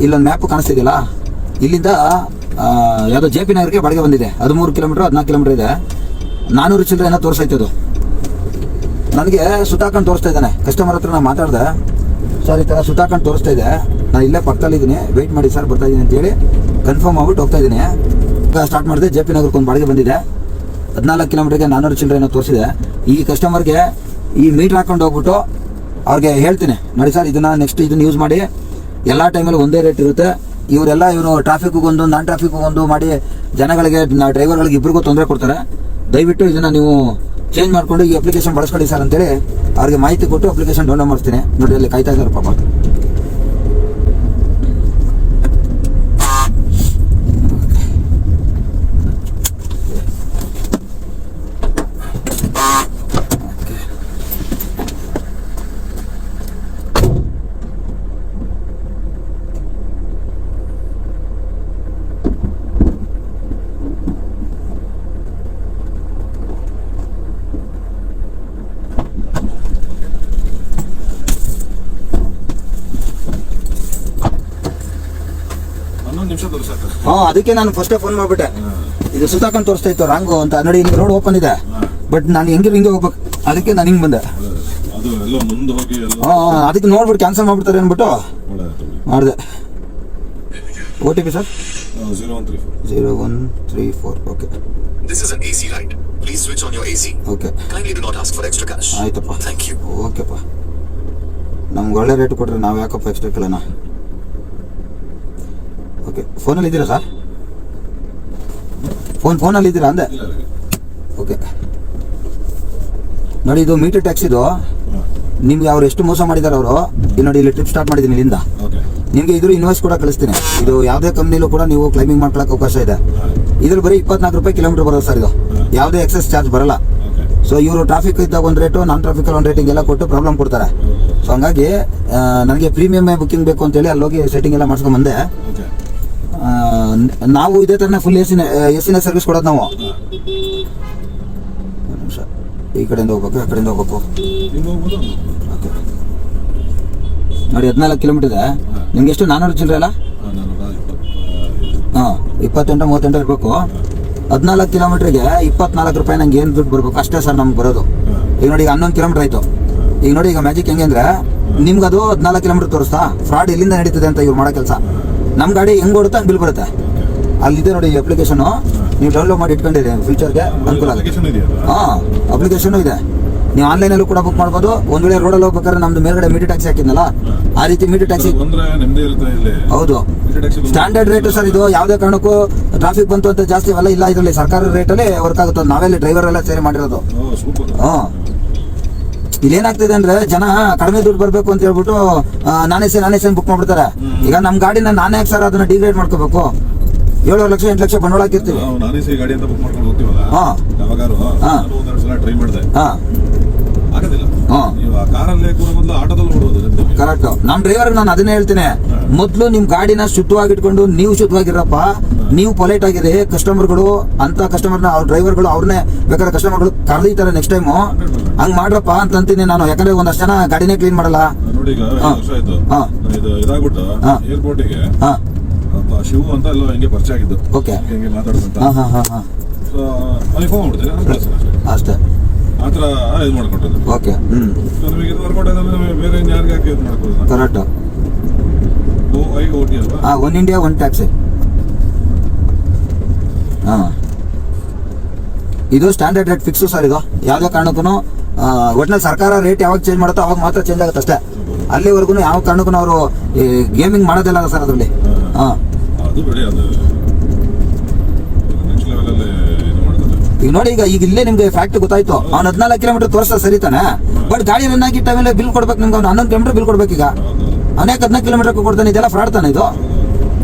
ಇಲ್ಲೊಂದು ಮ್ಯಾಪ್ ಕಾಣಿಸ್ತಿದೆಯಲ್ಲ, ಇಲ್ಲಿಂದ ಯಾವುದೋ JP ನಗರಕ್ಕೆ ಬಾಡಿಗೆ ಬಂದಿದೆ. 13 ಕಿಲೋಮೀಟರ್ 14 ಕಿಲೋಮೀಟರ್ ಇದೆ. 400 ಚಿಲ್ಲರೆ ಏನೋ ತೋರಿಸೈತೆ ಅದು. ನನಗೆ ಸುತ್ತಾಕೊಂಡು ತೋರಿಸ್ತಾ ಇದ್ದಾನೆ. ಕಸ್ಟಮರ್ ಹತ್ರ ನಾನು ಮಾತಾಡಿದೆ, ಸರ್ ಈ ಥರ ಸುತ್ತಾಕೊಂಡು ತೋರಿಸ್ತಾ ಇದೆ, ನಾನು ಇಲ್ಲೇ ಪಕ್ಕದಲ್ಲಿದ್ದೀನಿ, ವೆಯ್ಟ್ ಮಾಡಿ ಸರ್ ಬರ್ತಾ ಇದ್ದೀನಿ ಅಂತೇಳಿ ಕನ್ಫರ್ಮ್ ಆಗ್ಬಿಟ್ಟು ಹೋಗ್ತಾ ಇದ್ದೀನಿ. ಸ್ಟಾರ್ಟ್ ಮಾಡಿದೆ. JP ನಗರಕ್ಕೆ ಒಂದು ಬಾಡಿಗೆ ಬಂದಿದೆ. 14 ಕಿಲೋಮೀಟರ್ಗೆ 400 ಚಿಲ್ಲರೆ ಏನೋ ತೋರಿಸಿದೆ. ಈ ಕಸ್ಟಮರ್ಗೆ ಈ ಮೀಟ್ರ್ ಹಾಕೊಂಡು ಹೋಗ್ಬಿಟ್ಟು ಅವ್ರಿಗೆ ಹೇಳ್ತೀನಿ, ನೋಡಿ ಸರ್ ಇದನ್ನ ನೆಕ್ಸ್ಟ್ ಇದನ್ನ ಯೂಸ್ ಮಾಡಿ, ಎಲ್ಲ ಟೈಮಲ್ಲಿ ಒಂದೇ ರೇಟ್ ಇರುತ್ತೆ. ಇವರು ಟ್ರಾಫಿಕ್ಗೂ ಒಂದು ನಾನ್ ಟ್ರಾಫಿಕ್ಗೂ ಒಂದು ಮಾಡಿ ಜನಗಳಿಗೆ ಡ್ರೈವರ್ಗಳಿಗೆ ಇಬ್ಬರಿಗೂ ತೊಂದರೆ ಕೊಡ್ತಾರೆ. ದಯವಿಟ್ಟು ಇದನ್ನ ನೀವು ಚೇಂಜ್ ಮಾಡಿಕೊಂಡು ಈ ಅಪ್ಲಿಕೇಶನ್ ಬಳಸ್ಕೊಳ್ಳಿ ಸರ್ ಅಂತೇಳಿ ಅವ್ರಿಗೆ ಮಾಹಿತಿ ಕೊಟ್ಟು ಅಪ್ಲಿಕೇಶನ್ ಡೌನ್ಲೋಡ್ ಮಾಡ್ತೀನಿ. ನೋಡಿ ಅಲ್ಲಿ ಕಾಯ್ತಾ ಇದ್ದಾರೆ ಪಾಪ. ಅದಕ್ಕೆ ನಾನು ಫಸ್ಟೇ ಫೋನ್ ಮಾಡ್ಬಿಟ್ಟೆ, ಇದು ಸುತ್ತಾಕೊಂಡು ತೋರಿಸ್ತಾ ಇತ್ತು ರಾಂಗು ಅಂತ. ನೋಡಿ ಇಲ್ಲಿ ರೋಡ್ ಓಪನ್ ಇದೆ, ಬಟ್ ನಾನು ಹಿಂಗೆ ಹೋಗ್ಬೇಕು, ಅದಕ್ಕೆ ನಾನು ಹಿಂಗೆ ಬಂದೆ. ಅದಕ್ಕೆ ನೋಡ್ಬಿಟ್ಟು ಕ್ಯಾನ್ಸಲ್ ಮಾಡ್ಬಿಡ್ತಾರೆ ಅಂದ್ಬಿಟ್ಟು ಮಾಡಿದೆ. OTP sir 0134. Okay. This is an AC ride. Please switch on your AC. Okay. Kindly do not ask for extra cash. ಆಯ್ತಪ್ಪ. Thank you. ಓಕೆಪ್ಪ. ನಮ್ಗೆ ಒಳ್ಳೆ ರೇಟ್ ಕೊಟ್ರೆ ನಾವು ಯಾಕಪ್ಪ ಎಕ್ಸ್ಟ್ರಾ ಕೇಳೋಣ. ಓಕೆ. ಫೋನಲ್ಲಿ ಇದ್ದೀರಾ ಸರ್? ಫೋನಲ್ಲಿ ಇದ್ದೀರಾ ಅಂದೆ. ಓಕೆ. ನೋಡಿ ಇದು ಮೀಟರ್ ಟ್ಯಾಕ್ಸ್, ಇದು ನಿಮ್ಗೆ ಅವ್ರು ಎಷ್ಟು ಮೋಸ ಮಾಡಿದ್ದಾರೆ ಅವರು. ಇಲ್ಲಿ ನೋಡಿ, ಇಲ್ಲಿ ಟ್ರಿಪ್ ಸ್ಟಾರ್ಟ್ ಮಾಡಿದ್ದೀನಿ ಇಲ್ಲಿಂದ. ನಿಮಗೆ ಇದ್ರ ಇನ್ವಾಯ್ಸ್ ಕೂಡ ಕಳಿಸ್ತೀನಿ. ಇದು ಯಾವುದೇ ಕಂಪ್ನಿಲೂ ಕೂಡ ನೀವು ಕ್ಲೈಮಿಂಗ್ ಮಾಡ್ಕೊಳ್ಳೋಕೆ ಅವಕಾಶ ಇದೆ. ಇದ್ರಲ್ಲಿ ಬರೀ 24 ರೂಪಾಯಿ ಕಿಲೋಮೀಟರ್ ಬರೋದು ಸರ್. ಇದು ಯಾವುದೇ ಎಕ್ಸೆಸ್ ಚಾರ್ಜ್ ಬರಲ್ಲ. ಸೊ ಇವರು ಟ್ರಾಫಿಕ್ ಇದ್ದಾಗ ಒಂದು ರೇಟು, ನಾನ್ ಟ್ರಾಫಿಕಲ್ಲಿ ಒಂದು ರೇಟಿಂಗ್ ಎಲ್ಲ ಕೊಟ್ಟು ಪ್ರಾಬ್ಲಮ್ ಕೊಡ್ತಾರೆ. ಸೊ ಹಂಗಾಗಿ ನನಗೆ ಪ್ರೀಮಿಯಮ್ ಬುಕ್ಕಿಂಗ್ ಬೇಕು ಅಂತೇಳಿ ಅಲ್ಲೋಗಿ ಸೆಟ್ಟಿಂಗ್ ಎಲ್ಲ ಮಾಡ್ಸ್ಕೊಂಡ್ ಬಂದೆ. ನಾವು ಇದೇ ಥರನೇ ಫುಲ್ ಎಸಿನ ಸರ್ವಿಸ್ ಕೊಡೋದು ನಾವು. ನಿಮಿಷ, ಈ ಕಡೆಯಿಂದ ಹೋಗ್ಬೇಕು, ಆ ಕಡೆಯಿಂದ ಹೋಗ್ಬೇಕು. ಓಕೆ. ನೋಡಿ 14 ಕಿಲೋಮೀಟರ್ ಇದೆ. ನಿಮ್ಗೆ ಎಷ್ಟು 400 ಚಿಲ್ಲರೆ ಅಲ್ಲ? 28-38 ಇರಬೇಕು. 14 ಕಿಲೋಮೀಟರ್ಗೆ 24 ರೂಪಾಯಿ. ನಂಗೆ ಏನು ದುಡ್ಡು ಬರಬೇಕು ಅಷ್ಟೇ ಸರ್ ನಮ್ಗೆ ಬರೋದು. ಈಗ ನೋಡಿ, ಈಗ 11 ಕಿಲೋಮೀಟರ್ ಆಯಿತು. ಈಗ ನೋಡಿ, ಈಗ ಮ್ಯಾಜಿಕ್ ಹೆಂಗೆ ಅಂದರೆ, ನಿಮ್ಗೆ ಅದು 14 ಕಿಲೋಮೀಟರ್ ತೋರಿಸ್ತಾ ಫ್ರಾಡ್ ಎಲ್ಲಿಂದ ನಡೀತದೆ ಅಂತ ಇವ್ರು ಮಾಡೋ ಕೆಲಸ. ನಮ್ಮ ಗಾಡಿ ಹೆಂಗೆ ಓಡುತ್ತೆ ಬಿಲ್ ಬರುತ್ತೆ. ಅಲ್ಲಿದೆ ನೋಡಿ ಈ ಅಪ್ಲಿಕೇಶನು, ನೀವು ಡೌನ್ಲೋಡ್ ಮಾಡಿ ಇಟ್ಕೊಂಡಿರಿ, ಫ್ಯೂಚರ್ಗೆ ಅನುಕೂಲ ಆಗುತ್ತೆ. ಅಪ್ಲಿಕೇಶನು ಇದೆ. ನೀವು ಆನ್ಲೈನಲ್ಲೂ ಕೂಡ ಬುಕ್ ಮಾಡ್ಬೋದು. ಒಂದ್ ವೇಳೆ ರೋಡಲ್ಲಿ ಹೋಗ್ಬೇಕಾದ್ರೆ ನಮ್ದು ಮೇಲ್ಗಡೆ ಮೀಟರ್ ಟ್ಯಾಕ್ಸಿ ಹಾಕಿದ್ನಲ್ಲ, ಆ ರೀತಿ ಮೀಟರ್ ಟ್ಯಾಕ್ಸಿ. ಹೌದು, ಸ್ಟ್ಯಾಂಡರ್ಡ್ ರೇಟ್ ಸರ್ ಇದು. ಯಾವುದೇ ಕಾರಣಕ್ಕೂ ಟ್ರಾಫಿಕ್ ಬಂತು ಅಂತ ಜಾಸ್ತಿ ಅವೆಲ್ಲ ಇಲ್ಲ. ಇದರಲ್ಲಿ ಸರ್ಕಾರ ರೇಟಲ್ಲಿ ವರ್ಕ್ ಆಗುತ್ತೆ. ನಾವೆಲ್ಲಿ ಡ್ರೈವರ್ ಎಲ್ಲ ಸೇರಿ ಮಾಡಿರೋದು. ಇಲ್ಲೇನಾಗ್ತಿದೆ ಅಂದ್ರೆ, ಜನ ಕಡಿಮೆ ದುಡ್ಡು ಬರ್ಬೇಕು ಅಂತ ಹೇಳ್ಬಿಟ್ಟು ನಾನೇ ಬುಕ್ ಮಾಡ್ಬಿಡ್ತಾರೆ. ಈಗ ನಮ್ಮ ಗಾಡಿನ ನಾನೇ ಯಾಕೆ ಸರ್ ಅದನ್ನ ಡಿಗ್ರೇಡ್ ಮಾಡ್ಕೋಬೇಕು? 7 ಲಕ್ಷ 8 ಲಕ್ಷ ಬಂಡವಾಳ ಹಾಕಿರ್ತೀವಿ. ಕರೆಕ್ಟ್. ನಮ್ ಡ್ರೈವರ್ ನಾನು ಅದನ್ನೇ ಹೇಳ್ತೀನಿ, ಮೊದ್ಲು ನಿಮ್ ಗಾಡಿನ ಶುದ್ಧವಾಗಿಟ್ಕೊಂಡು ನೀವು ಶುದ್ಧವಾಗಿರಪ್ಪ. ನೀವು ಪೊಲೈಟ್ ಆಗಿರಿ. ಕಸ್ಟಮರ್ಗಳು ಅಂತ ಕಸ್ಟಮರ್ನ ಅವ್ರ ಡ್ರೈವರ್ಗಳು ಅವ್ರನ್ನೇ ಬೇಕಾದ್ರೆ ಕಸ್ಟಮರ್ಗಳು ಕರೆದಿದ್ದಾರೆ ನೆಕ್ಸ್ಟ್ ಟೈಮು. ಹಂಗ್ ಮಾಡ್ರಪ್ಪ ಅಂತ ಅಂತೀನಿ ನಾನು. ಯಾಕಂದ್ರೆ ಒಂದಷ್ಟು ಜನ ಗಾಡಿನೇ ಕ್ಲೀನ್ ಮಾಡಲ್ಲ. ಶಿವು ಅಂತ ಎಲ್ಲ ಹಿಂಗೆ ಪರಿಚಯ ಆಗಿದ್ದು. ಓಕೆ. ಹಿಂಗೆ ಮಾತಾಡ್ಕೊಂತ ಅಷ್ಟೇ ಆ ಥರ ಇದು ಮಾಡ್ಕೊಟ್ಟದ್ದು. ಓಕೆ. ನಮಗೆ ಇದು ವರ್ಕೌಟ್ ಆದ್ರೆ ಬೇರೆ ಯಾರಿಗೆ ಹಾಕಿ ಇದು ಮಾಡ್ಕೊಳ್ಳೋದು. ಕರೆಕ್ಟ್. OT ಅಲ್ವಾ? One India one taxi. ಇದು ಸ್ಟ್ಯಾಂಡರ್ಡ್ ರೇಟ್ ಫಿಕ್ಸು ಸರ್. ಇದು ಯಾವುದೇ ಕಾರಣಕ್ಕೂ ಒಟ್ಟಿನಲ್ಲಿ ಸರ್ಕಾರ ರೇಟ್ ಯಾವಾಗ ಚೇಂಜ್ ಮಾಡುತ್ತೋ ಅವಾಗ ಮಾತ್ರ ಚೇಂಜ್ ಆಗುತ್ತೆ ಅಷ್ಟೇ. ಅಲ್ಲಿವರೆಗೂ ಯಾವ ಕಾರಣಕ್ಕೂ ಅವರು ಗೇಮಿಂಗ್ ಮಾಡೋದಿಲ್ಲ ಸರ್ ಅದರಲ್ಲಿ. ಈಗ ನೋಡಿ, ಈಗ ಇಲ್ಲೇ ನಿಮ್ಗೆ ಫ್ಯಾಕ್ಟ್ ಗೊತ್ತಾಯ್ತು. ಅವ್ನು 14 ಕಿಲೋಮೀಟರ್ ತೋರಿಸ್ತಾ ಸರಿ ತಾನೆ, ಬಟ್ ಗಾಡಿ ರನ್ ಆಗಿ ಟೈಮಲ್ಲಿ ಬಿಲ್ ಕೊಡ್ಬೇಕು ನಿಮ್ಗೆ. ಅವ್ನು 11 ಕಿಲೋಮೀಟರ್ ಬಿಲ್ ಕೊಡ್ಬೇಕು. ಈಗ ಅನೇಕ 14 ಕಿಲೋಮೀಟರ್ ಕೊಡ್ತಾನೆ. ಇದೆಲ್ಲ ಫ್ರಾಡ್ ತಾನೆ ಇದು.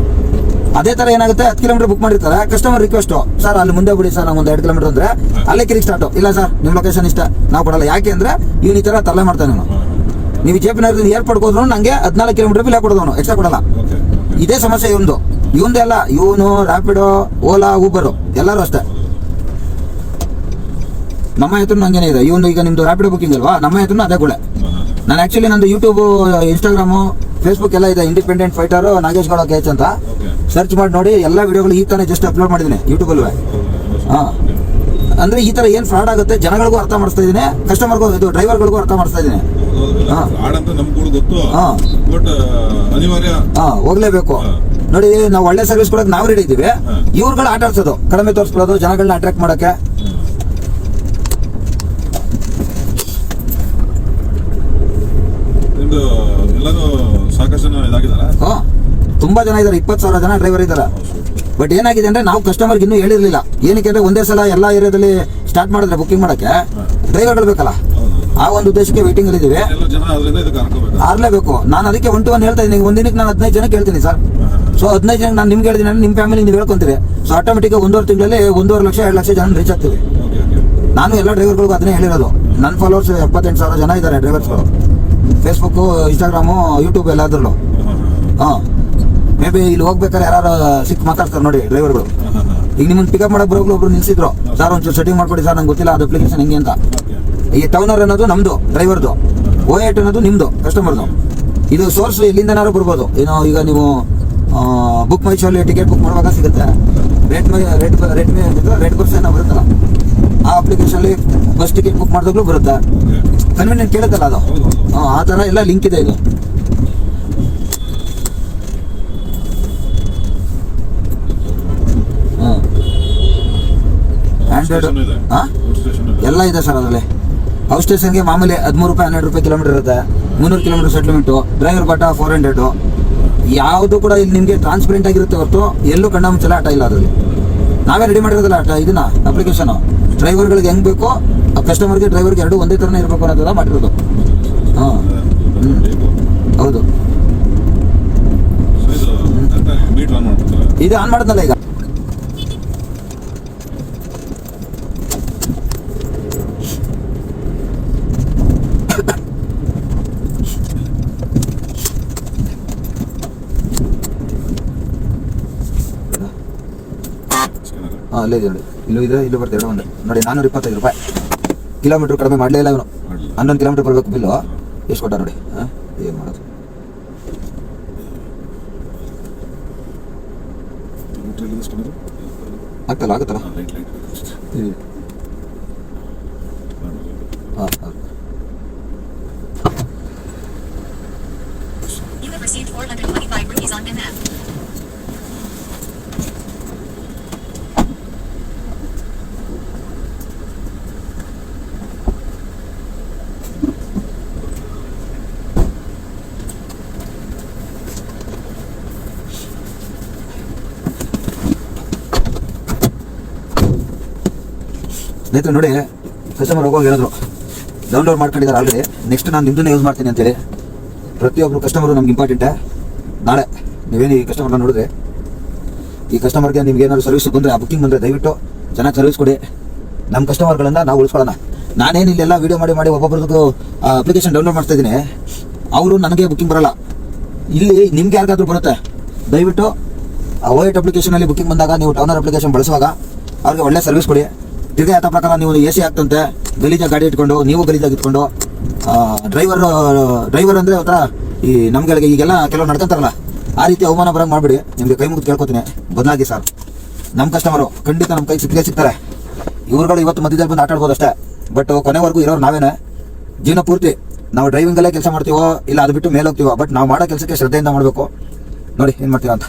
ಅದೇ ತರ ಏನಾಗುತ್ತೆ, 10 ಕಿಲೋಮೀಟರ್ ಬುಕ್ ಮಾಡಿರ್ತಾರೆ. ಕಸ್ಟಮರ್ ರಿಕ್ವೆಸ್ಟ್, ಸರ್ ಅಲ್ಲಿ ಮುಂದೆ ಬಿಡಿ ಸರ್, ಒಂದು 2 ಕಿಲೋಮೀಟರ್ ಅಂದ್ರೆ ಅಲ್ಲೇ ಕಿರಿಕ್ ಸ್ಟಾರ್ಟ್. ಇಲ್ಲ ಸರ್ ನಿಮ್ಮ ಲೊಕೇಶನ್ ಇಷ್ಟ, ನಾವು ಕೊಡಲ್ಲ. ಯಾಕೆ ಅಂದ್ರೆ ಇವ್ನು ಈ ತರ ತರಲೆ ಮಾಡ್ತಾನೆ. ನೀವು JP ನಗರದಿಂದ ಏರ್ಪೋರ್ಟ್ ಹೋದ್ರು ನಂಗೆ 14 ಕಿಲೋಮೀಟರ್ ಬಿಲ್ ಕೊಡೋದವನು, ಎಕ್ಸ್ಟ್ರಾ ಕೊಡಲ್ಲ. ಇದೇ ಸಮಸ್ಯೆ ಇವಂದೇ ಅಲ್ಲ. ಇವನು ರ್ಯಾಪಿಡೋ, ಓಲಾ, ಊಬರು ಎಲ್ಲರೂ ಅಷ್ಟೇ. ನಮ್ಮ ಹೆಸರು ಹಂಗೇನೆ ಇದೆ. ಇವನು ಈಗ ನಿಮ್ದು ರ್ಯಾಪಿಡೋ ಬುಕ್ಕಿಂಗ್ ಅಲ್ವಾ, ನಮ್ಮ ಹೆಸರು ಅದೇ ಕೂಡ. ನಾನು ಆಕ್ಚುಲಿ ನಂದು ಯೂಟ್ಯೂಬ್, ಇನ್ಸ್ಟಾಗ್ರಾಮು ಫೇಸ್ಬುಕ್ ಎಲ್ಲ ಇದೆ, ಇಂಡಿಪೆಂಡೆಂಟ್ ಫೈಟರ್ ನಾಗೇಶ್ ಗೌಡ ಕೆಚ್ ಅಂತ ಓಕೆ ಸರ್ಚ್ ಮಾಡಿ ನೋಡಿ. ಎಲ್ಲ ವಿಡಿಯೋಗಳು ಈ ತಾನೇ ಜಸ್ಟ್ ಅಪ್ಲೋಡ್ ಮಾಡಿದ್ದೀನಿ ಯೂಟ್ಯೂಬಲ್ಲಿ. ಹಾ, ಅಂದ್ರೆ ಈ ತರ ಏನ್ ಫ್ರಾಡ್ ಆಗುತ್ತೆ ಜನಗಳಿಗೂ ಅರ್ಥ ಮಾಡಿಸ್ತಾ ಇದೀನಿ, ಕಸ್ಟಮರ್ಗೂ ಇದು ಡ್ರೈವರ್ಗಳಿಗೂ ಅರ್ಥ ಮಾಡಿಸ್ತಾ ಇದೀನಿ. ಫ್ರಾಡ್ ಅಂತ ನಮ್ಗೆ ಕೂಡ ಗೊತ್ತು, ಹಾ ಬಟ್ ಅನಿವಾರ್ಯ. ಹಾ, ಹೋಗ್ಲೇಬೇಕು. ನೋಡಿ, ನಾವು ಒಳ್ಳೆ ಸರ್ವಿಸ್ ಕೊಡಕ್ಕೆ ನಾವು ರೆಡಿ ಇದ್ದೀವಿ. ಇವ್ರುಗಳು ಆಟ ಆಡ್ಸೋದು, ಕಡಿಮೆ ತೋರಿಸ್ಕೊಳ್ಳೋದು, ಜನಗಳನ್ನ ಅಟ್ರಾಕ್ಟ್ ಮಾಡಕ್ಕೆ. ನಿಮ್ದು ಎಲ್ಲರೂ ಸಾಕಷ್ಟು ಜನ ಇದಾಗಿದಾರ? ಹಾ, ತುಂಬಾ ಜನ ಇದಾರೆ, 20,000 ಜನ ಡ್ರೈವರ್ ಇದಾರೆ. ಬಟ್ ಏನಾಗಿದೆ ಅಂದ್ರೆ ನಾವು ಕಸ್ಟಮರ್ಗೆ ಇನ್ನೂ ಹೇಳಿರ್ಲಿಲ್ಲ. ಏನಕ್ಕೆ ಅಂದ್ರೆ ಒಂದೇ ಸಲ ಎಲ್ಲ ಏರಿಯಾದಲ್ಲಿ ಸ್ಟಾರ್ಟ್ ಮಾಡಿದ್ರೆ ಬುಕಿಂಗ್ ಮಾಡಕ್ಕೆ ಡ್ರೈವರ್ಗಳು ಬೇಕಲ್ಲ, ಆ ಒಂದು ಉದ್ದೇಶಕ್ಕೆ ವೇಟಿಂಗ್ ಅಲ್ಲಿ ಇದೀವಿ. ಎಲ್ಲ ಜನ ಅದರಿಂದ ಇದಕ್ಕೆ ಹರ್ಕೋಬೇಕು. ಆರ್ಲೇಬೇಕು. ನಾನು ಅದಕ್ಕೆ 1 to 1 ಹೇಳ್ತಾ ಇದ್ದೀನಿ. ಒಂದಿನಕ್ಕೆ ನಾನು 15 ಜನಕ್ಕೆ ಹೇಳ್ತೀನಿ ಸರ್. ಸೊ 15 ಜನ ನಾನು ನಿಮ್ಗೆ ಹೇಳ್ತೀನಿ, ನಿಮ್ಮ ಫ್ಯಾಮಿಲಿ ನೀವು ಹೇಳ್ಕೊಂತೀರಿ. ಸೊ ಆಟೋಮೆಟಿಕ್ 1.5 ತಿಂಗಳಲ್ಲಿ 1.5 ಲಕ್ಷ 2 ಲಕ್ಷ ಜನ ರೀಚ್ ಆಗ್ತೀವಿ. Okay okay. ನಾನು ಎಲ್ಲ ಡ್ರೈವರ್ಗಳಿಗೂ ಅದನ್ನೇ ಹೇಳಿರೋದು. ನನ್ನ ಫಾಲೋವರ್ಸ್ 78,000 ಜನ ಇದ್ದಾರೆ ಡ್ರೈವರ್ಸ್ಗಳು, ಫೇಸ್ಬುಕ್, ಇನ್ಸ್ಟಾಗ್ರಾಮು, ಯೂಟ್ಯೂಬ್ ಎಲ್ಲಾದ್ರಲ್ಲೂ. ಹಾಂ, ಮೇ ಬಿ ಇಲ್ಲಿ ಹೋಗ್ಬೇಕಾದ್ರೆ ಯಾರು ಸಿಕ್ ಮಾತಾಡ್ತಾರೆ ನೋಡಿ ಡ್ರೈವರ್ಗಳು. ಈಗ ನಿಮ್ಮನ್ನು ಪಿಕಪ್ ಮಾಡಕ್ಕೆ ಬರೋಬ್ರು ಒಬ್ರು ನಿಲ್ಸಿದ್ರು, ಸರ್ ಒಂಚೂರು ಸೆಟ್ಟಿಂಗ್ ಮಾಡ್ಕೊಡಿ ಸರ್, ನಂಗೆ ಗೊತ್ತಿಲ್ಲ ಅದು ಅಪ್ಲಿಕೇಶನ್ ಹೆಂಗೆ ಅಂತ. ಈ ಟೌನರ್ ಅನ್ನೋದು ನಮ್ದು ಡ್ರೈವರ್ದು, O8 ಅನ್ನೋದು ನಿಮ್ದು ಕಸ್ಟಮರ್ದು. ಇದು ಸೋರ್ಸ್ ಎಲ್ಲಿಂದನಾರು ಬರ್ಬೋದು. ಏನೋ ಈಗ ನೀವು ಬುಕ್ ಮೈ ಶೋಲ್ಲಿ ಟಿಕೆಟ್ ಬುಕ್ ಮಾಡುವಾಗ ಸಿಗುತ್ತೆ, ರೇಟ್ ಬರ್ಸ್ ಏನೋ ಬರುತ್ತಲ್ಲ, ಆ ಅಪ್ಲಿಕೇಶನ್ಲಿ ಬಸ್ ಟಿಕೆಟ್ ಬುಕ್ ಮಾಡಿದಾಗಲೂ ಬರುತ್ತೆ. ಕನ್ವೀನಿಯಂಟ್ ಕೇಳುತ್ತಲ್ಲ ಅದು, ಆ ಥರ ಎಲ್ಲ ಲಿಂಕ್ ಇದೆ ಇದು. ಎಲ್ಲ ಇದೆ ಸರ್ ಅದರಲ್ಲಿ. ಹೌಸ್ ಸ್ಟೇಷನ್ಗೆ ಮಾಮೂಲಿ 13 ರೂಪಾಯಿ 12 ರೂಪಾಯಿ ಕಿಲೋಮೀಟರ್ ಇರುತ್ತೆ. 300 ಕಿಲೋಮೀಟರ್ ಸೆಟ್ಲ್ಮೆಂಟು, ಡ್ರೈವರ್ ಬಾಟ 400. ಯಾವುದು ಕೂಡ ಇಲ್ಲಿ ನಿಮಗೆ ಟ್ರಾನ್ಸ್ಪರೆಂಟ್ ಆಗಿರುತ್ತೆ ಹೊರತು ಎಲ್ಲೂ ಕಣ್ಣ ಮುಚ್ಚಲ ಆಟ ಇಲ್ಲ ಅದರಲ್ಲಿ. ನಾವೇ ರೆಡಿ ಮಾಡಿರೋದಿಲ್ಲ ಆಟ, ಇದನ್ನ ಅಪ್ಲಿಕೇಶನ್ ಡ್ರೈವರ್ಗಳಿಗೆ ಹೆಂಗ್ ಬೇಕೋ ಕಸ್ಟಮರ್ಗೆ ಡ್ರೈವರ್ಗೆ ಎರಡು ಒಂದೇ ಥರನೇ ಇರಬೇಕು ಅನ್ನೋದೆಲ್ಲ ಮಾಡಿರೋದು. ಹಾಂ, ಹೌದು. ಇದು ಆನ್ ಮಾಡಿದ್ನಲ್ಲ ಈಗ. ಹಾಂ, ಅಲ್ಲೇ ಇದೆ ನೋಡಿ, ಇಲ್ಲೂ ಇದೆ, ಇಲ್ಲೂ ಬರ್ತದೆ, ಒಂದು ನೋಡಿ 425 ರೂಪಾಯಿ ಕಿಲೋಮೀಟ್ರ್. ಕಡಿಮೆ ಮಾಡಲೇ ಇಲ್ಲ ಇವನು. 11 ಕಿಲೋಮೀಟ್ರ್ ಬರಬೇಕು ಬಿಲ್ಲು. ಎಷ್ಟು ಕೊಟ್ಟ ನೋಡಿ. ಹಾಂ, ಏನು ಮಾಡೋದು, ಆಗ್ತಲ್ಲ ಆಗುತ್ತಲ್ಲ. ಹಾಂ, ಹೌದು. You have received 425 rupees on Pin app. ಸ್ನೇಹಿತರೆ ನೋಡಿ, ಕಸ್ಟಮರ್ ಹೋಗೋಗಿ ಹೇಳಿದ್ರು ಡೌನ್ಲೋಡ್ ಮಾಡ್ಕೊಂಡಿದ್ದಾರೆ ಆಲ್ರೆಡಿ. ನೆಕ್ಸ್ಟ್ ನಾನು ನಿಮ್ಮದನ್ನೇ ಯೂಸ್ ಮಾಡ್ತೀನಿ ಅಂತೇಳಿ. ಪ್ರತಿಯೊಬ್ಬರು ಕಸ್ಟಮರು ನಮ್ಗೆ ಇಂಪಾರ್ಟೆಂಟೇ. ನಾಳೆ ನೀವೇನು ಈ ಕಸ್ಟಮರ್ನ ನೋಡಿದ್ರೆ, ಈ ಕಸ್ಟಮರ್ಗೆ ನಿಮ್ಗೆ ಏನಾದ್ರು ಸರ್ವಿಸ್ ಬಂದರೆ, ಆ ಬುಕ್ಕಿಂಗ್ ಬಂದರೆ ದಯವಿಟ್ಟು ಚೆನ್ನಾಗಿ ಸರ್ವಿಸ್ ಕೊಡಿ. ನಮ್ಮ ಕಸ್ಟಮರ್ಗಳನ್ನು ನಾವು ಉಳಿಸ್ಕೊಳ್ಳೋಣ. ನಾನೇನು ಇಲ್ಲೆಲ್ಲ ವೀಡಿಯೋ ಮಾಡಿ ಒಬ್ಬೊಬ್ರದ್ದು ಅಪ್ಲಿಕೇಶನ್ ಡೌನ್ಲೋಡ್ ಮಾಡ್ತಾ ಇದ್ದೀನಿ. ಅವರು ನನಗೆ ಬುಕ್ಕಿಂಗ್ ಬರೋಲ್ಲ. ಇಲ್ಲಿ ನಿಮ್ಗೆ ಯಾರಿಗಾದ್ರೂ ಬರುತ್ತೆ, ದಯವಿಟ್ಟು O8 ಅಪ್ಲಿಕೇಶನಲ್ಲಿ ಬುಕ್ಕಿಂಗ್ ಬಂದಾಗ ನೀವು ಟೌನರ್ ಅಪ್ಲಿಕೇಶನ್ ಬಳಸುವಾಗ ಅವ್ರಿಗೆ ಒಳ್ಳೆ ಸರ್ವಿಸ್ ಕೊಡಿ. ತಿರ್ಗಿ ಯಥ ಪ್ರಕಾರ ನೀವು AC ಆಗ್ತಂತೆ ಗಲೀಜಾಗಿ ಗಾಡಿ ಇಟ್ಕೊಂಡು, ನೀವು ಗಲೀಜಾಗಿ ಇಟ್ಕೊಂಡು, ಡ್ರೈವರ್ ಅಂದರೆ ಒಂಥರ ಈ ನಮ್ಗಳಿಗೆ ಈಗೆಲ್ಲ ಕೆಲವು ನಡ್ಕೊಂತಾರಲ್ಲ, ಆ ರೀತಿ ಅವಮಾನ ಬರಂಗೆ ಮಾಡಿಬಿಡಿ. ನಿಮಗೆ ಕೈ ಮುಗಿದು ಕೇಳ್ಕೊತೀನಿ, ಬದಲಾಗಿ ಸರ್. ನಮ್ಮ ಕಸ್ಟಮರು ಖಂಡಿತ ನಮ್ಮ ಕೈ ಸಿಗ್ತಾರೆ. ಇವ್ರುಗಳು ಇವತ್ತು ಮಧ್ಯದಲ್ಲಿ ಬಂದು ಆಟ ಆಡ್ಬೋದು ಅಷ್ಟೇ, ಬಟ್ ಕೊನೆವರೆಗೂ ಇರೋರು ನಾವೇನೆ. ಜೀವನ ಪೂರ್ತಿ ನಾವು ಡ್ರೈವಿಂಗಲ್ಲೇ ಕೆಲಸ ಮಾಡ್ತೀವೋ ಇಲ್ಲ ಅದು ಬಿಟ್ಟು ಮೇಲೆ ಹೋಗ್ತೀವೋ, ಬಟ್ ನಾವು ಮಾಡೋ ಕೆಲಸಕ್ಕೆ ಶ್ರದ್ಧೆಯಿಂದ ಮಾಡಬೇಕು. ನೋಡಿ ಏನು ಮಾಡ್ತೀವಿ ಅಂತ.